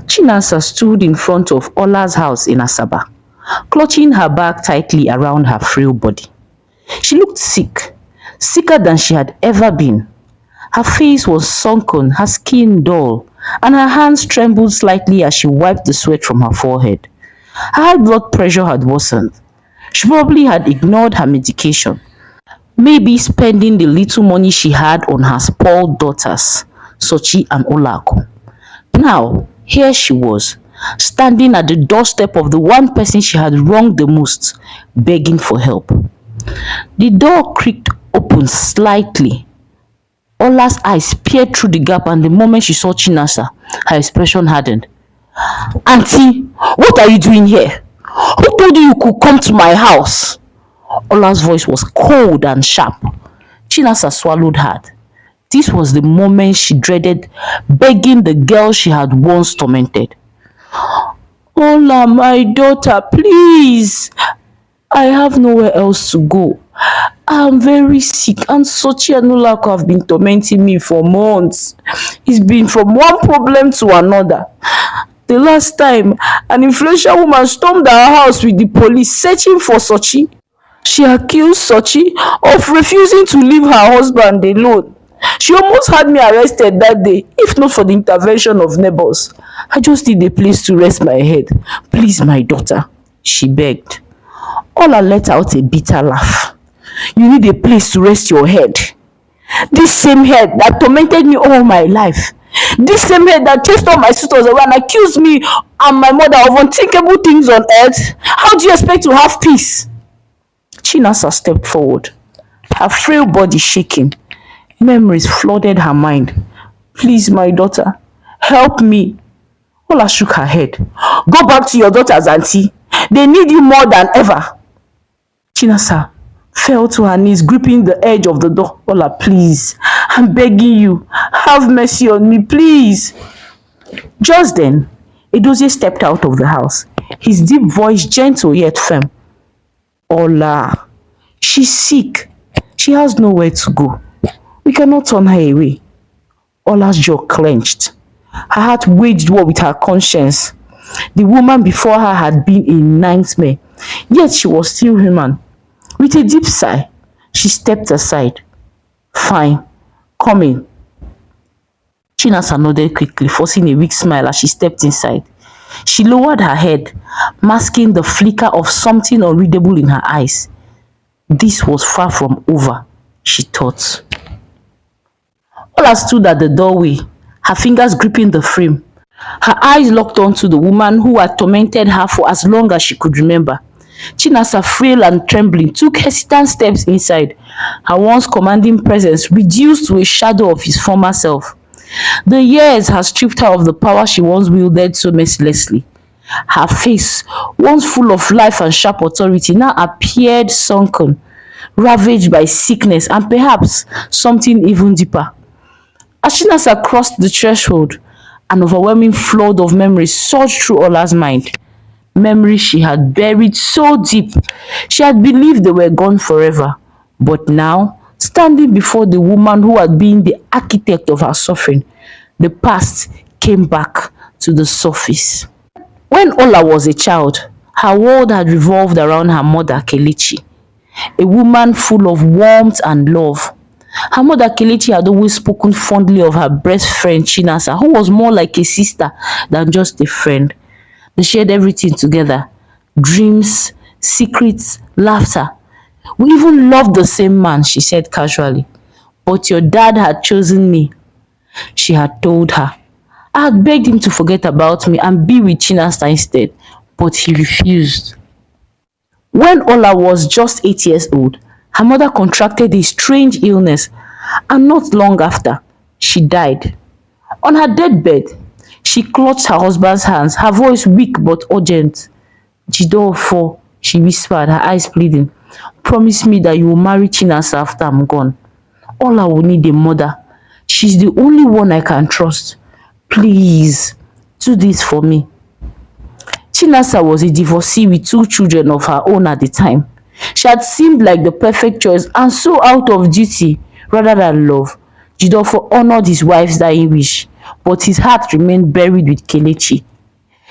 Chinasa stood in front of Ola's house in Asaba, clutching her bag tightly around her frail body. She looked sick, sicker than she had ever been. Her face was sunken, her skin dull, and her hands trembled slightly as she wiped the sweat from her forehead. Her high blood pressure had worsened. She probably had ignored her medication, maybe spending the little money she had on her spoiled daughters, Sochi and Olako. Now, here she was, standing at the doorstep of the one person she had wronged the most, begging for help. The door creaked open slightly. Ola's eyes peered through the gap, and the moment she saw Chinasa, her expression hardened. Auntie, what are you doing here? Who told you you could come to my house? Ola's voice was cold and sharp. Chinasa swallowed hard. This was the moment she dreaded, begging the girl she had once tormented. Ola, my daughter, please. I have nowhere else to go. I am very sick, and Sochi and Olako have been tormenting me for months. It's been from one problem to another. The last time, an influential woman stormed our house with the police searching for Sochi. She accused Sochi of refusing to leave her husband alone. She almost had me arrested that day, if not for the intervention of neighbors. I just need a place to rest my head. Please, my daughter, she begged. Ola let out a bitter laugh. You need a place to rest your head. This same head that tormented me all my life. This same head that chased all my sisters around, accused me and my mother of unthinkable things on earth. How do you expect to have peace? Chinasa stepped forward, her frail body shaking. Memories flooded her mind. Please, my daughter, help me. Ola shook her head. Go back to your daughters, auntie. They need you more than ever. Chinasa fell to her knees, gripping the edge of the door. Ola, please, I'm begging you, have mercy on me, please. Just then, Edozie stepped out of the house, his deep voice gentle yet firm. Ola, she's sick. She has nowhere to go. We cannot turn her away. Ola's jaw clenched. Her heart waged war with her conscience. The woman before her had been a nightmare, yet she was still human. With a deep sigh, she stepped aside. Fine, come in. Chinasa nodded quickly, forcing a weak smile as she stepped inside. She lowered her head, masking the flicker of something unreadable in her eyes. This was far from over, she thought. Ola stood at the doorway, her fingers gripping the frame. Her eyes locked onto the woman who had tormented her for as long as she could remember. Chinasa, frail and trembling, took hesitant steps inside, her once commanding presence reduced to a shadow of his former self. The years had stripped her of the power she once wielded so mercilessly. Her face, once full of life and sharp authority, now appeared sunken, ravaged by sickness and perhaps something even deeper. As Chinasa crossed the threshold, an overwhelming flood of memories surged through Ola's mind. Memories she had buried so deep, she had believed they were gone forever. But now, standing before the woman who had been the architect of her suffering, the past came back to the surface. When Ola was a child, her world had revolved around her mother, Kelechi, a woman full of warmth and love. Her mother, Kelechi, had always spoken fondly of her best friend, Chinasa, who was more like a sister than just a friend. They shared everything together, dreams, secrets, laughter. We even loved the same man, she said casually. But your dad had chosen me, she had told her. I had begged him to forget about me and be with Chinasa instead, but he refused. When Ola was just 8 years old, her mother contracted a strange illness, and not long after, she died. On her deathbed, she clutched her husband's hands, her voice weak but urgent. Jidofo, she whispered, her eyes pleading, promise me that you will marry Chinasa after I'm gone. Ola will need a mother. She's the only one I can trust. Please, do this for me. Chinasa was a divorcee with 2 children of her own at the time. She had seemed like the perfect choice, and so out of duty rather than love, Jidofo honored his wife's dying wish. but his heart remained buried with Kelechi.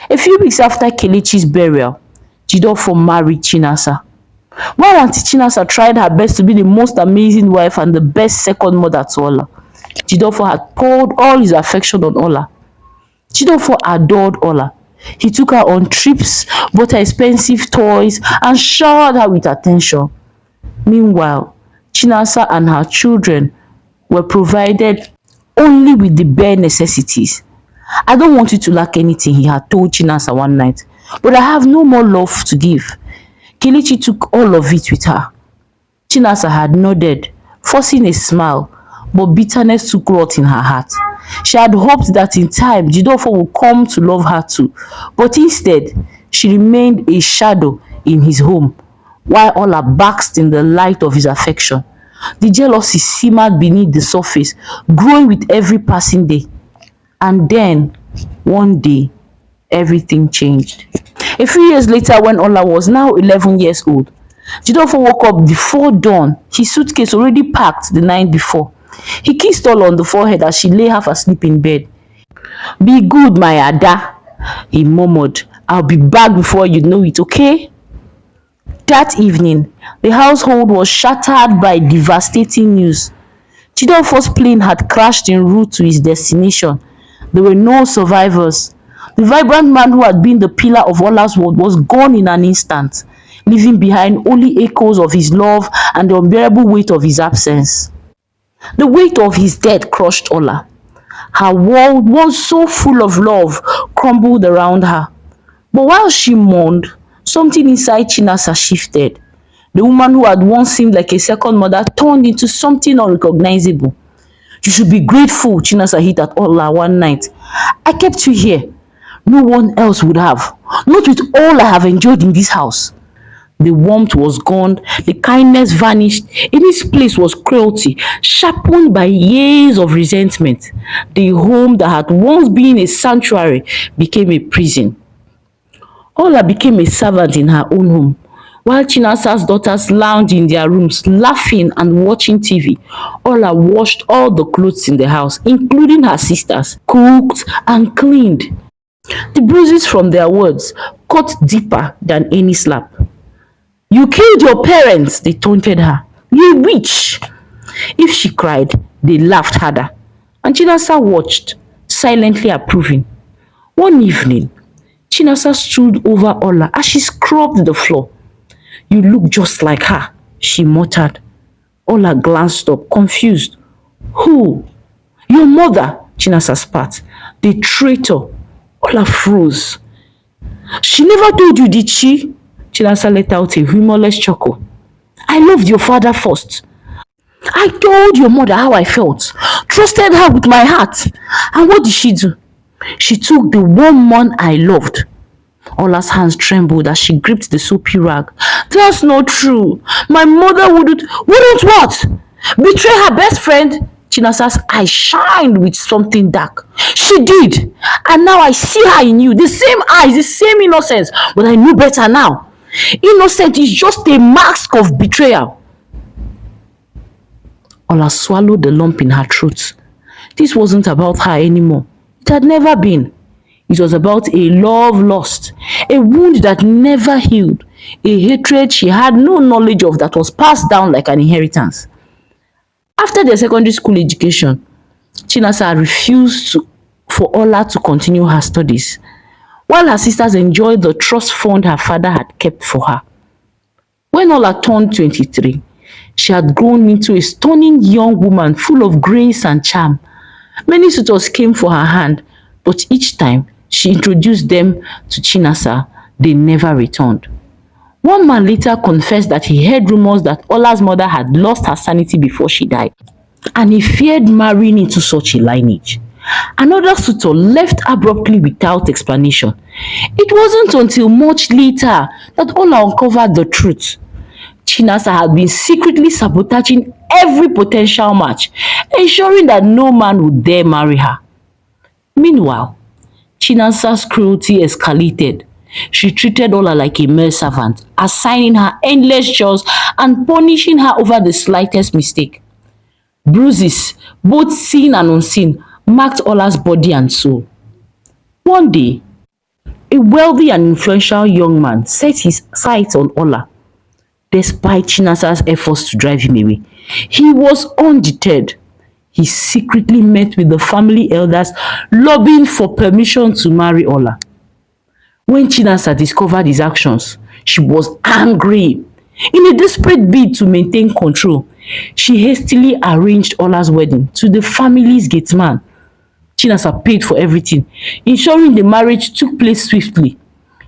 A few weeks after Kelechi's burial, Jideofor married Chinasa. While Auntie Chinasa tried her best to be the most amazing wife and the best second mother to Ola, Jideofor had poured all his affection on Ola. Jideofor adored Ola. He took her on trips, bought her expensive toys, and showered her with attention. Meanwhile, Chinasa and her children were provided only with the bare necessities. "I don't want you to lack anything," he had told Chinasa one night, "but I have no more love to give." Kelechi took all of it with her. Chinasa had nodded, forcing a smile, but bitterness took rot in her heart. She had hoped that in time Jideofor would come to love her too, but instead she remained a shadow in his home, while Ola basked in the light of his affection. The jealousy simmered beneath the surface, growing with every passing day. And then, one day, everything changed. A few years later, when Ola was now 11 years old, Jideofor woke up before dawn, his suitcase already packed the night before. He kissed Ola on the forehead as she lay half asleep in bed. "Be good, my Ada," he murmured. "I'll be back before you know it, okay?" That evening, the household was shattered by devastating news. Jideofor's plane had crashed en route to his destination. There were no survivors. The vibrant man who had been the pillar of Ola's world was gone in an instant, leaving behind only echoes of his love and the unbearable weight of his absence. The weight of his death crushed Ola. Her world, once so full of love, crumbled around her. But while she mourned, something inside Chinasa shifted. The woman who had once seemed like a second mother turned into something unrecognizable. "You should be grateful," Chinasa hit at Ola one night. "I kept you here. No one else would have. Not with all I have enjoyed in this house." The warmth was gone, the kindness vanished. In its place was cruelty, sharpened by years of resentment. The home that had once been a sanctuary became a prison. Ola became a servant in her own home. While Chinasa's daughters lounged in their rooms, laughing and watching TV, Ola washed all the clothes in the house, including her sisters, cooked and cleaned. The bruises from their words cut deeper than any slap. "You killed your parents," they taunted her. "You witch!" If she cried, they laughed harder. And Chinasa watched, silently approving. One evening, Chinasa stood over Ola as she scrubbed the floor. "You look just like her," she muttered. Ola glanced up, confused. "Who?" "Your mother," Chinasa spat. "The traitor." Ola froze. "She never told you, did she?" Chinasa let out a humorless chuckle. "I loved your father first. I told your mother how I felt, trusted her with my heart. And what did she do? She took the one man I loved." Ola's hands trembled as she gripped the soapy rag. "That's not true. My mother wouldn't what? Betray her best friend?" Chinasa's eyes shined with something dark. "She did. And now I see her in you. The same eyes, the same innocence. But I know better now. Innocent is just a mask of betrayal." Ola swallowed the lump in her throat. This wasn't about her anymore. It had never been. It was about a love lost, a wound that never healed, a hatred she had no knowledge of that was passed down like an inheritance. After their secondary school education, Chinasa refused for Ola to continue her studies, while her sisters enjoyed the trust fund her father had kept for her. When Ola turned 23, she had grown into a stunning young woman full of grace and charm. Many suitors came for her hand, but each time she introduced them to Chinasa, they never returned. One man later confessed that he heard rumors that Ola's mother had lost her sanity before she died, and he feared marrying into such a lineage. Another suitor left abruptly without explanation. It wasn't until much later that Ola uncovered the truth. Chinasa had been secretly sabotaging every potential match, ensuring that no man would dare marry her. Meanwhile, Chinasa's cruelty escalated. She treated Ola like a mere servant, assigning her endless chores and punishing her over the slightest mistake. Bruises, both seen and unseen, marked Ola's body and soul. One day, a wealthy and influential young man set his sights on Ola. Despite Chinasa's efforts to drive him away, he was undeterred. He secretly met with the family elders, lobbying for permission to marry Ola. When Chinasa discovered his actions, she was angry. In a desperate bid to maintain control, she hastily arranged Ola's wedding to the family's gateman. Chinasa paid for everything, ensuring the marriage took place swiftly.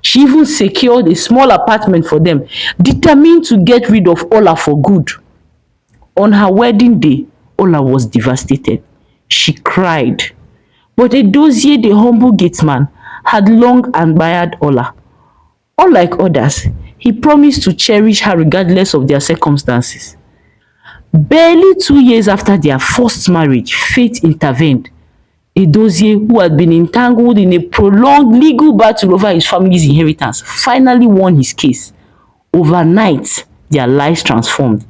She even secured a small apartment for them, determined to get rid of Ola for good. On her wedding day, Ola was devastated. She cried. But Edozie, the humble gateman, had long admired Ola. Unlike others, he promised to cherish her regardless of their circumstances. Barely 2 years after their first marriage, fate intervened. Edozie, who had been entangled in a prolonged legal battle over his family's inheritance, finally won his case. Overnight, their lives transformed.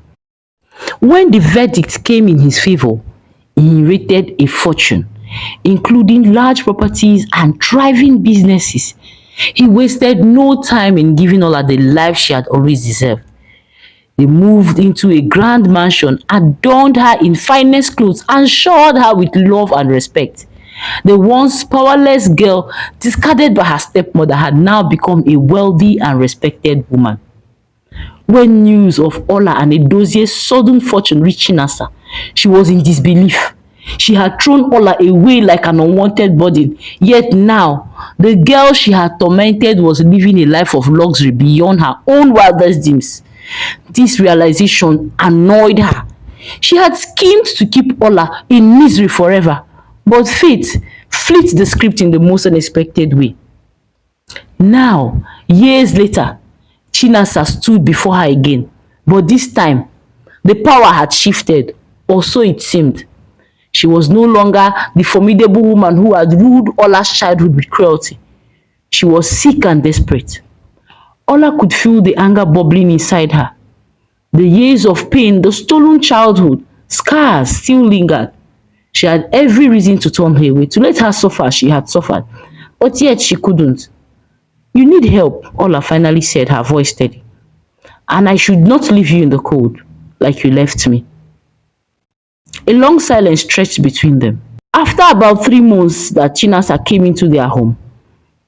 When the verdict came in his favor, he inherited a fortune, including large properties and thriving businesses. He wasted no time in giving Ola the life she had always deserved. They moved into a grand mansion, adorned her in finest clothes, and showered her with love and respect. The once powerless girl, discarded by her stepmother, had now become a wealthy and respected woman. When news of Ola and Edozie's sudden fortune reached Chinasa, she was in disbelief. She had thrown Ola away like an unwanted burden, yet now the girl she had tormented was living a life of luxury beyond her own wildest dreams. This realization annoyed her. She had schemed to keep Ola in misery forever, but fate flipped the script in the most unexpected way. Now, years later, Chinasa stood before her again, but this time the power had shifted, or so it seemed. She was no longer the formidable woman who had ruled Ola's childhood with cruelty. She was sick and desperate. Ola could feel the anger bubbling inside her. The years of pain, the stolen childhood, scars still lingered. She had every reason to turn her away, to let her suffer as she had suffered, but yet she couldn't. "You need help," Ola finally said, her voice steady. "And I should not leave you in the cold, like you left me." A long silence stretched between them. After about 3 months that Chinasa came into their home,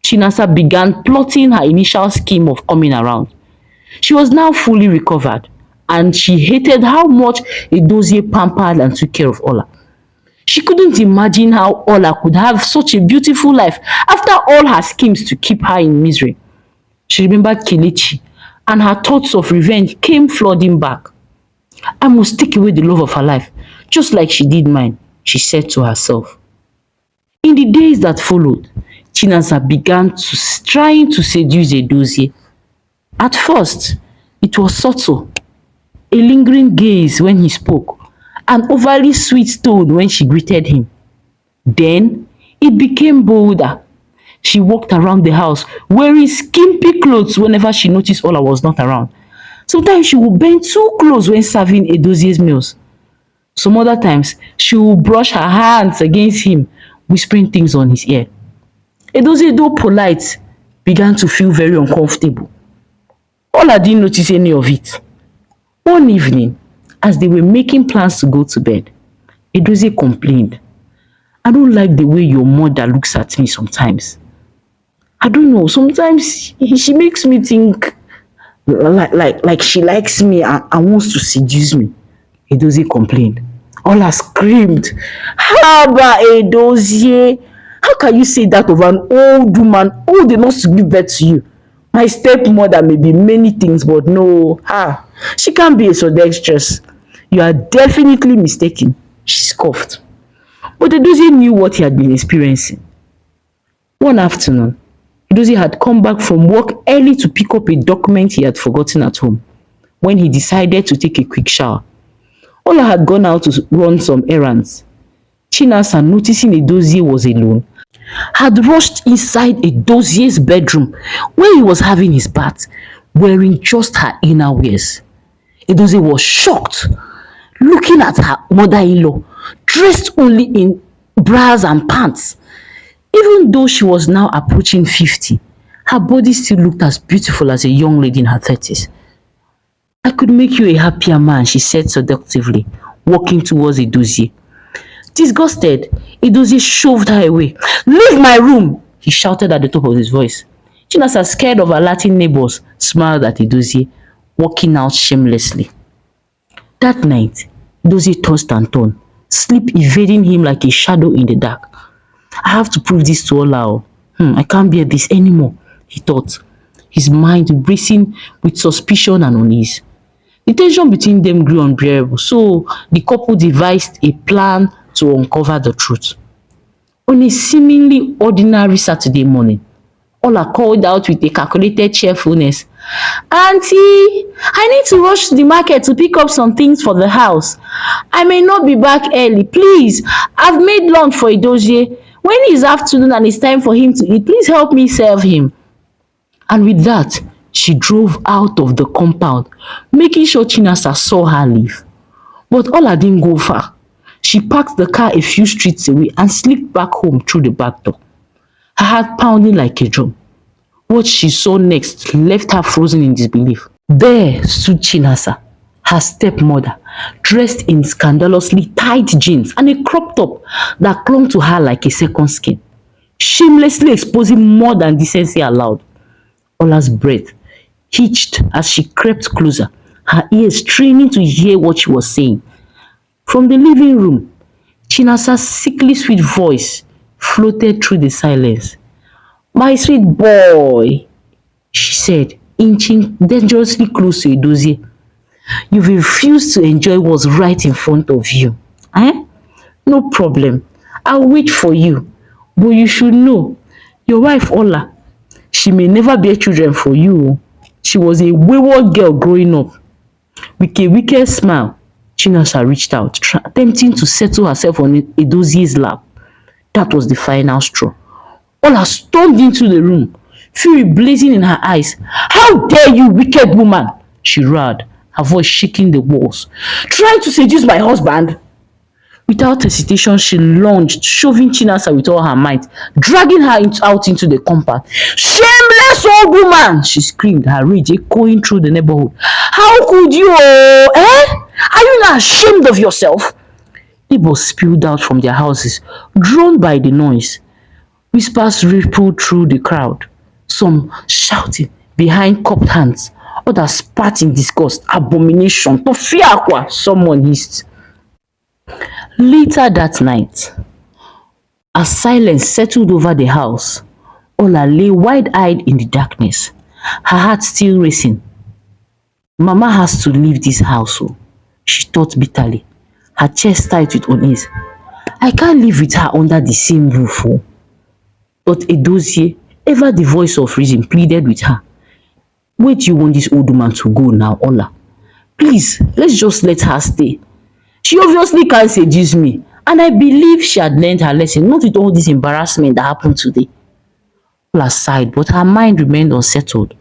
Chinasa began plotting her initial scheme of coming around. She was now fully recovered, and she hated how much Edozie pampered and took care of Ola. She couldn't imagine how Ola could have such a beautiful life after all her schemes to keep her in misery. She remembered Kelechi, and her thoughts of revenge came flooding back. "I must take away the love of her life, just like she did mine," she said to herself. In the days that followed, Chinasa began trying to seduce Edozie. At first, it was subtle, a lingering gaze when he spoke, an overly sweet tone when she greeted him. Then it became bolder. She walked around the house wearing skimpy clothes whenever she noticed Ola was not around. Sometimes she would bend too close when serving Edozie's meals. Some other times, she would brush her hands against him, whispering things on his ear. Edozie, though polite, began to feel very uncomfortable. Ola didn't notice any of it. One evening, as they were making plans to go to bed, Edozie complained, "I don't like the way your mother looks at me sometimes. I don't know, sometimes she makes me think like she likes me and wants to seduce me." Edozie complained. Ola screamed, "Haba, Edozie! How can you say that of an old woman old enough to give birth to you? My stepmother may be many things, but no, she can't be so dexterous. You are definitely mistaken," she scoffed. But Edozie knew what he had been experiencing. One afternoon, Edozie had come back from work early to pick up a document he had forgotten at home. When he decided to take a quick shower, Ola had gone out to run some errands. Chinasa, noticing Edozie was alone, had rushed inside Edozie's bedroom where he was having his bath, wearing just her inner wears. Edozie was shocked, looking at her mother-in-law, dressed only in bras and pants. Even though she was now approaching 50, her body still looked as beautiful as a young lady in her 30s. I could make you a happier man, she said seductively, walking towards Edozie. Disgusted, Edozie shoved her away. Leave my room! He shouted at the top of his voice. Chinasa, scared of her Latin neighbors, smiled at Edozie, walking out shamelessly. That night, Edozie tossed and turned, sleep evading him like a shadow in the dark. I have to prove this to Ola. I can't bear this anymore, he thought, his mind racing with suspicion and unease. The tension between them grew unbearable, so the couple devised a plan to uncover the truth. On a seemingly ordinary Saturday morning, Ola called out with a calculated cheerfulness. Auntie, I need to rush to the market to pick up some things for the house. I may not be back early. Please, I've made lunch for Edozie. When it's afternoon and it's time for him to eat, please help me serve him. And with that, she drove out of the compound, making sure Chinasa saw her leave. But Ola didn't go far. She parked the car a few streets away and slipped back home through the back door, her heart pounding like a drum. What she saw next left her frozen in disbelief. There stood Chinasa, her stepmother, dressed in scandalously tight jeans and a crop top that clung to her like a second skin, shamelessly exposing more than decency allowed. Ola's breath hitched as she crept closer, her ears straining to hear what she was saying. From the living room, Chinasa's sickly sweet voice floated through the silence. My sweet boy, she said, inching dangerously close to Edozie. You've refused to enjoy what's right in front of you. Eh? No problem. I'll wait for you. But you should know, your wife Ola, she may never bear children for you. She was a wayward girl growing up. With a wicked smile, Chinasa reached out, attempting to settle herself on Edozie's lap. That was the final straw. Ola stormed into the room, fury blazing in her eyes. How dare you, wicked woman! She roared, her voice shaking the walls. Trying to seduce my husband? Without hesitation, she lunged, shoving Chinasa with all her might, dragging her out into the compound. Shameless old woman! She screamed, her rage echoing through the neighborhood. How could you? Are you not ashamed of yourself? Neighbors spilled out from their houses, drawn by the noise. Whispers rippled through the crowd, some shouting behind cupped hands, others spat in disgust. Abomination! Tofiakwa! Someone hissed. Later that night, as silence settled over the house, Ola lay wide-eyed in the darkness, her heart still racing. Mama has to leave this house, she thought bitterly, her chest tight with unease. I can't live with her under the same roof. But Edozie, ever the voice of reason, pleaded with her. Where do you want this old woman to go now, Ola? Please, let's just let her stay. She obviously can't seduce me, and I believe she had learned her lesson, not with all this embarrassment that happened today. Ola sighed, but her mind remained unsettled.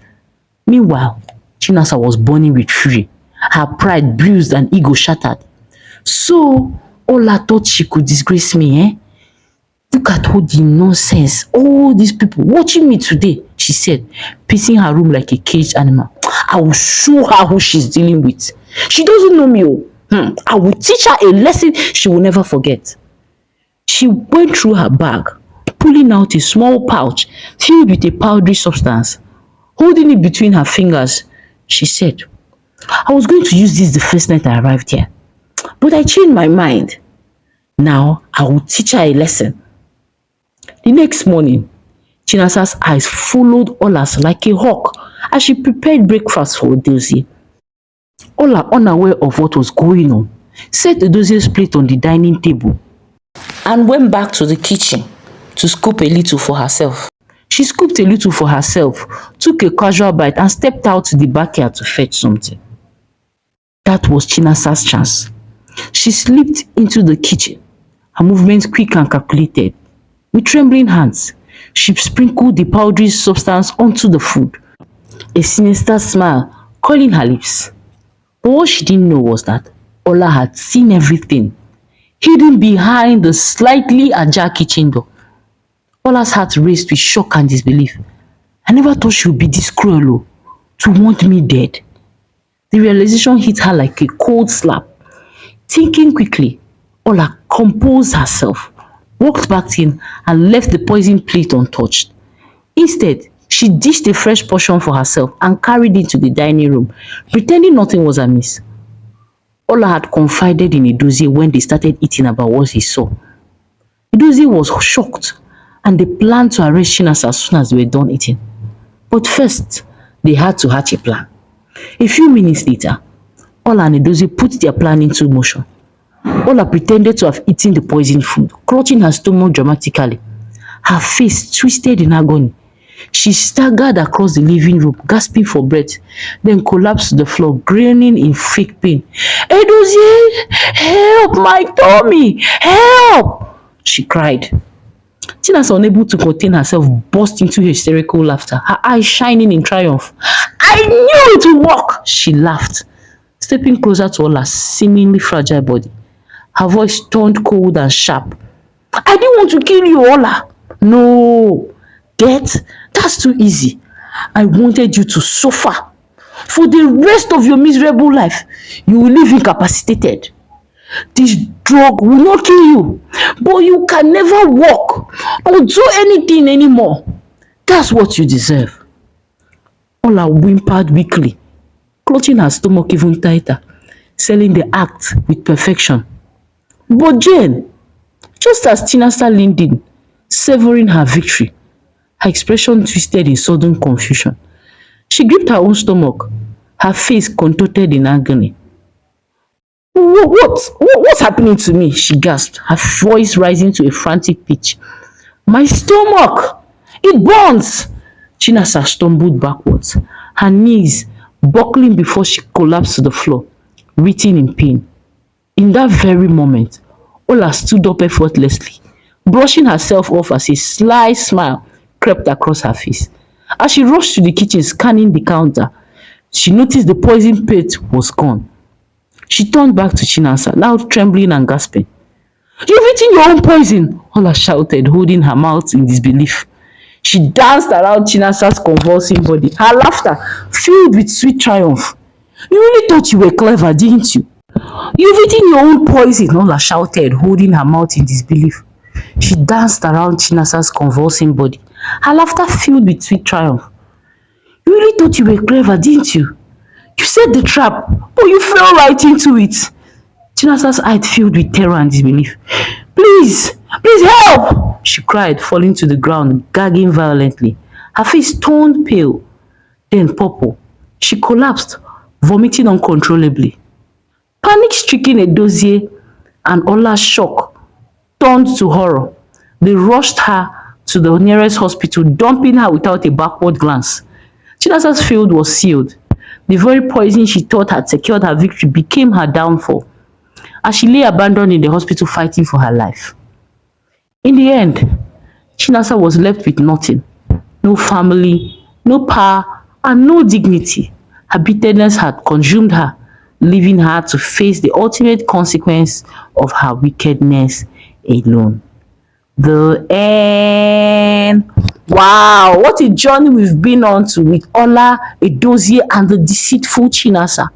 Meanwhile, Chinasa was burning with fury, her pride bruised and ego shattered. So, Ola thought she could disgrace me, eh? Look at all the nonsense, all these people watching me today, she said, pacing her room like a caged animal. I will show her who she's dealing with. She doesn't know me. I will teach her a lesson she will never forget. She went through her bag, pulling out a small pouch filled with a powdery substance. Holding it between her fingers, she said, I was going to use this the first night I arrived here, but I changed my mind. Now I will teach her a lesson. The next morning, Chinasa's eyes followed Ola's like a hawk as she prepared breakfast for Edozie. Ola, unaware of what was going on, set Edozie's plate on the dining table and went back to the kitchen to scoop a little for herself. She scooped a little for herself, took a casual bite and stepped out to the backyard to fetch something. That was Chinasa's chance. She slipped into the kitchen, her movements quick and calculated. With trembling hands, she sprinkled the powdery substance onto the food, a sinister smile curling her lips. But what she didn't know was that Ola had seen everything. hidden behind the slightly ajar kitchen door. Ola's heart raced with shock and disbelief. I never thought she would be this cruel to want me dead. The realization hit her like a cold slap. Thinking quickly, Ola composed herself, walked back in and left the poison plate untouched. Instead, she dished a fresh portion for herself and carried it to the dining room, pretending nothing was amiss. Ola had confided in Edozie when they started eating about what he saw. Edozie was shocked and they planned to arrest Chinasa as soon as they were done eating. But first, they had to hatch a plan. A few minutes later, Ola and Edozie put their plan into motion. Ola pretended to have eaten the poisoned food, clutching her stomach dramatically. Her face twisted in agony. She staggered across the living room, gasping for breath, then collapsed to the floor, groaning in fake pain. Edozie, help my tummy, help! She cried. Chinasa, unable to contain herself, burst into hysterical laughter, her eyes shining in triumph. I knew it would work, she laughed, stepping closer to Ola's seemingly fragile body. Her voice turned cold and sharp. I didn't want to kill you, Ola. No, death, that's too easy. I wanted you to suffer. For the rest of your miserable life, you will live incapacitated. This drug will not kill you, but you can never walk or do anything anymore. That's what you deserve. Ola whimpered weakly, clutching her stomach even tighter, selling the act with perfection. But Jane, just as Chinasa leaned in, savoring her victory, her expression twisted in sudden confusion. She gripped her own stomach, her face contorted in agony. What's happening to me? She gasped, her voice rising to a frantic pitch. My stomach! It burns! Chinasa stumbled backwards, her knees buckling before she collapsed to the floor, writhing in pain. In that very moment, Ola stood up effortlessly, brushing herself off as a sly smile crept across her face. As she rushed to the kitchen, scanning the counter, she noticed the poison plate was gone. She turned back to Chinasa, now trembling and gasping. You've eaten your own poison! Ola shouted, holding her mouth in disbelief. She danced around Chinasa's convulsing body, her laughter filled with sweet triumph. You really thought you were clever, didn't you? You've eaten your own poison, Ola shouted, holding her mouth in disbelief. She danced around Chinasa's convulsing body, her laughter filled with sweet triumph. You really thought you were clever, didn't you? You set the trap, but you fell right into it. Chinasa's eyes filled with terror and disbelief. Please, please help! She cried, falling to the ground, gagging violently. Her face turned pale, then purple. She collapsed, vomiting uncontrollably. Panic-stricken Edozie and Ola's shock turned to horror. They rushed her to the nearest hospital, dumping her without a backward glance. Chinasa's fate was sealed. The very poison she thought had secured her victory became her downfall, as she lay abandoned in the hospital fighting for her life. In the end, Chinasa was left with nothing. No family, no power, and no dignity. Her bitterness had consumed her, leaving her to face the ultimate consequence of her wickedness alone. The end. Wow, what a journey we've been on to with Ola, Edozie, and the deceitful Chinasa.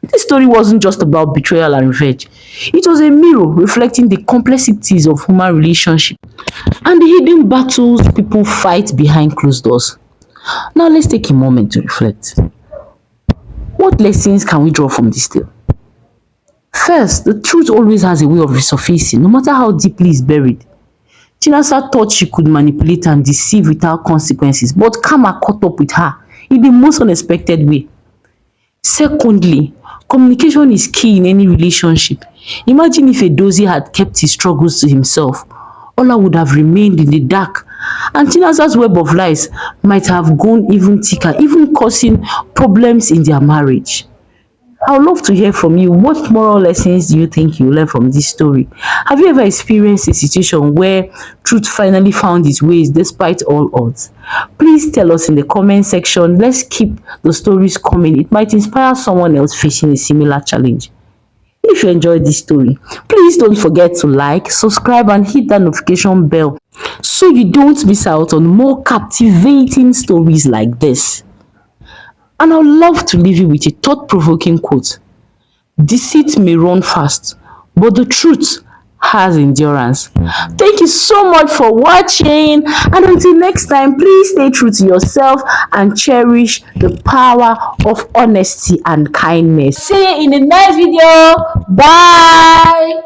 This story wasn't just about betrayal and revenge. It was a mirror reflecting the complexities of human relationships and the hidden battles people fight behind closed doors. Now let's take a moment to reflect. What lessons can we draw from this tale? First, the truth always has a way of resurfacing, no matter how deeply it's buried. Chinasa thought she could manipulate and deceive without consequences, but karma caught up with her in the most unexpected way. Secondly, communication is key in any relationship. Imagine if Edozie had kept his struggles to himself. Ola would have remained in the dark, and Chinasa's web of lies might have gone even thicker, even causing problems in their marriage. I would love to hear from you. What moral lessons do you think you learned from this story? Have you ever experienced a situation where truth finally found its ways despite all odds? Please tell us in the comment section. Let's keep the stories coming. It might inspire someone else facing a similar challenge. If you enjoyed this story, please don't forget to like, subscribe and hit that notification bell so you don't miss out on more captivating stories like this. And I would love to leave you with a thought-provoking quote. Deceit may run fast, but the truth has endurance. Thank you so much for watching, and until next time, please stay true to yourself and cherish the power of honesty and kindness. See you in the next video. Bye.